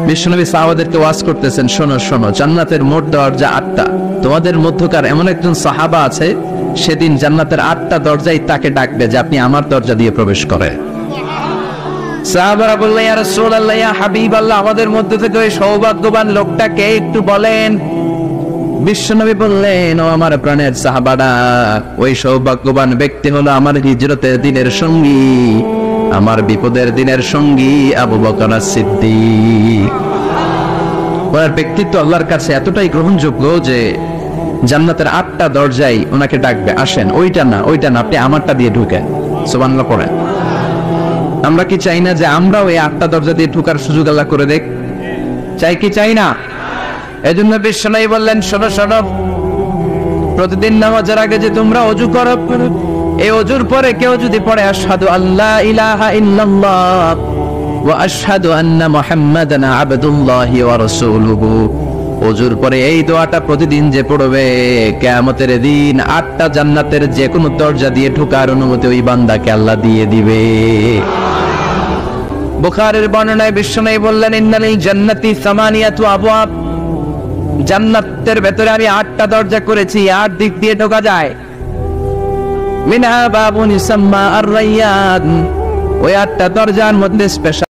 বিশ্বনবী সাহাবাদেরকে ওয়াজ করতেছেন, শোনো শোনো, জান্নাতের মোট দরজা 8টা। তোমাদের মধ্যকার এমন একজন সাহাবা আছে, সেদিন জান্নাতের 8টা দরজাই তাকে ডাকবে যে আপনি আমার দরজা দিয়ে প্রবেশ করে। সাহাবারা বললেন, ইয়া রাসূলুল্লাহ, ইয়া হাবিবাল্লাহ, আমাদের মধ্যে থেকে ওই সৌভাগ্যবান লোকটাকে একটু বলেন। বিশ্বনবী বললেন, ও আমার প্রাণের সাহাবারা, ওই সৌভাগ্যবান ব্যক্তি হলো আমার হিজরতের দিনের সঙ্গী, আমার বিপদের দিনের সঙ্গী আবু বকর সিদ্দিক। ওনার ব্যক্তিত্ব আল্লাহর কাছে এতটাই গ্রহণযোগ্য যে জান্নাতের 8টা দরজাই ওনাকে ডাকবে, আসেন। ওইটা না, ওইটা না, আপনি আমারটা দিয়ে ঢুকেন। সুবহানাল্লাহ পড়েন। আমরা কি চাই না যে আমরা ওই 8টা দরজা দিয়ে ঢোকার সুযোগ আল্লাহ করে দেখ? চাই কি চাই না? এজন্য বিশ্বনবী বললেন, শোনো শোনো, প্রতিদিন নামাজের আগে যে তোমরা ওযু করো, এই ওযুর পরে কেউ যদি পড়ে আশহাদু আল্লা ইলাহা ইল্লাল্লাহ ওয়া আশহাদু আন্না মুহাম্মাদান আবদুল্লাহি ওয়া রাসূলুহু, ওযুর পরে এই দোয়াটা প্রতিদিন যে পড়বে, কিয়ামতের দিন 8টা জান্নাতের যে কোনো দরজা দিয়ে ঢোকার অনুমতি ওই বান্দাকে আল্লাহ দিয়ে দিবে। বুখারীর বর্ণনায় বিশ্বনবী বললেন, ইন্নালিল জান্নাতি সামানিয়াতু আবওয়াব, জান্নাতের ভেতরে আমি 8টা দরজা করেছি, 8 দিক দিয়ে ঢোকা যায়। মিনহা বাবুন ইউসাম্মা আর-রায়্যান, ওই 8টা দরজার মধ্যে স্পেশাল